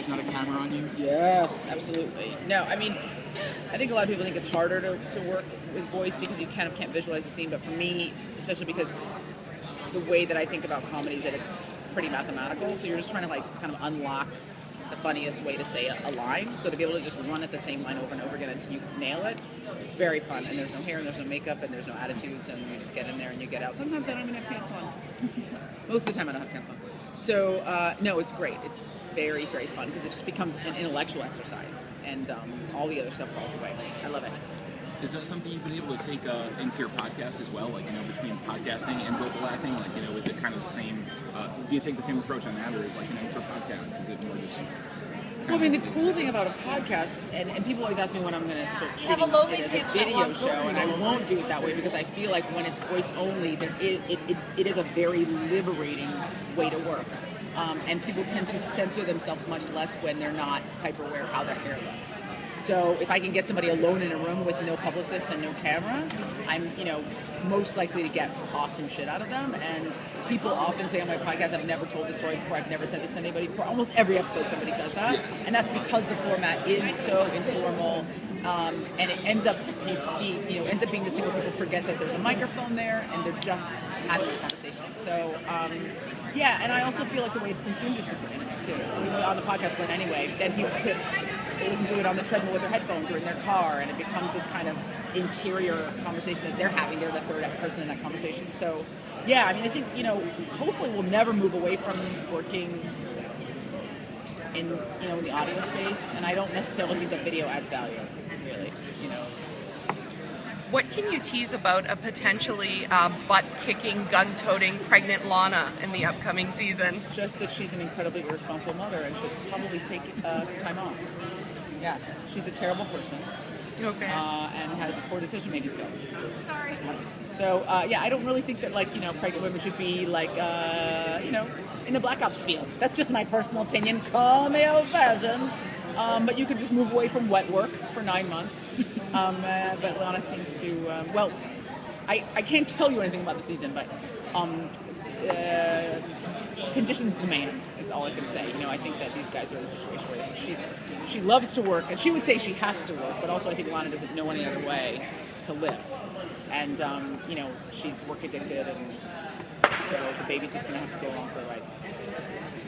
there's not a camera on you? Yes, absolutely. No, I mean, I think a lot of people think it's harder to work with voice because you kind of can't visualize the scene, but for me, especially because the way that I think about comedy is that it's pretty mathematical, so you're just trying to like kind of unlock the funniest way to say a line, so to be able to just run at the same line over and over again until you nail it, it's very fun, and there's no hair and there's no makeup and there's no attitudes, and you just get in there and you get out. Sometimes I don't even have pants on. Most of the time I don't have pants on. So, no, it's great. It's very, very fun because it just becomes an intellectual exercise, and all the other stuff falls away. I love it. Is that something you've been able to take into your podcast as well? Like, between podcasting and vocal acting, like, is it kind of the same? Do you take the same approach on that, or is like, for podcasts, is it more just? Well, I mean, the cool thing about a podcast, and people always ask me when I'm going to start shooting it as a video show, and I won't do it that way because I feel like when it's voice only, it is a very liberating way to work. And people tend to censor themselves much less when they're not hyper-aware of how their hair looks. So if I can get somebody alone in a room with no publicist and no camera, I'm, most likely to get awesome shit out of them. And people often say on my podcast, I've never told this story before, I've never said this to anybody before. Almost every episode somebody says that. And that's because the format is so informal. And it ends up being this thing where people forget that there's a microphone there and they're just having a conversation. So, yeah, and I also feel like the way it's consumed is super intimate too. I mean, on the podcast, but anyway, then people could listen to it on the treadmill with their headphones or in their car, and it becomes this kind of interior conversation that they're having. They're the third person in that conversation. So, yeah, I mean, I think, hopefully we'll never move away from working in the audio space, and I don't necessarily think that video adds value, really, What can you tease about a potentially butt-kicking, gun-toting pregnant Lana in the upcoming season? Just that she's an incredibly irresponsible mother and should probably take some time off. Yes, she's a terrible person. Okay. And has poor decision-making skills. Sorry. So, yeah, I don't really think that, pregnant women should be, in the black ops field. That's just my personal opinion. Call me old-fashioned. But you could just move away from wet work for 9 months. But Lana seems to, I can't tell you anything about the season, but conditions demand is all I can say. I think that these guys are in a situation where she loves to work, and she would say she has to work, but also I think Lana doesn't know any other way to live. And, she's work addicted, and so the baby's just going to have to go along for the ride.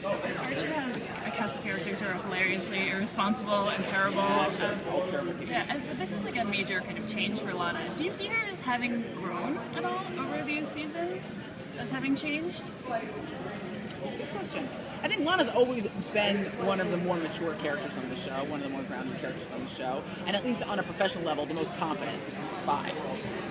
Aisha has a cast of characters who are hilariously irresponsible and terrible. Yes, they're all terrible people. Yeah, but this is like a major kind of change for Lana. Do you see her as having grown at all over these seasons? As having changed? Good question. I think Lana's always been one of the more mature characters on the show, one of the more grounded characters on the show, and at least on a professional level, the most competent spy.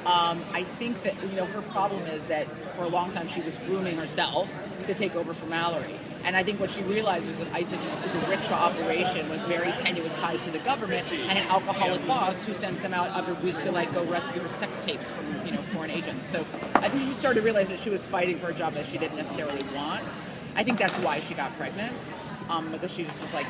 I think that, her problem is that for a long time she was grooming herself to take over for Mallory. And I think what she realized was that ISIS is a rickshaw operation with very tenuous ties to the government and an alcoholic boss who sends them out every week to go rescue her sex tapes from foreign agents. So I think she started to realize that she was fighting for a job that she didn't necessarily want. I think that's why she got pregnant, because she just was like,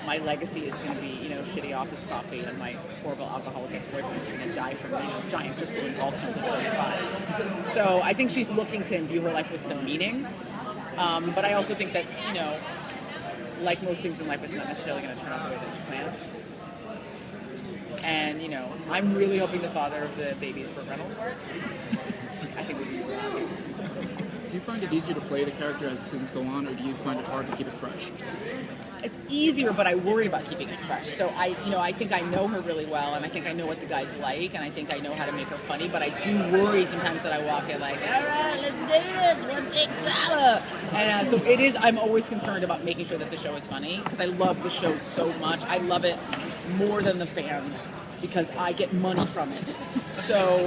my legacy is going to be, shitty office coffee, and my horrible alcoholic ex-boyfriend is going to die from, giant crystalline gallstones at 45. So I think she's looking to imbue her life with some meaning. But I also think that, like most things in life, it's not necessarily going to turn out the way that she planned. And, I'm really hoping the father of the baby is Burt Reynolds. I think would be really happy. Do you find it easier to play the character as seasons go on, or do you find it hard to keep it fresh? It's easier, but I worry about keeping it fresh. So I think I know her really well, and I think I know what the guy's like, and I think I know how to make her funny, but I do worry sometimes that I walk in all right, let's do this, one take Tyler. And so it is, I'm always concerned about making sure that the show is funny, because I love the show so much. I love it more than the fans, because I get money from it. So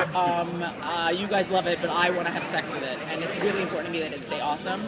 you guys love it, but I want to have sex with it, and it's really important to me that it stay awesome.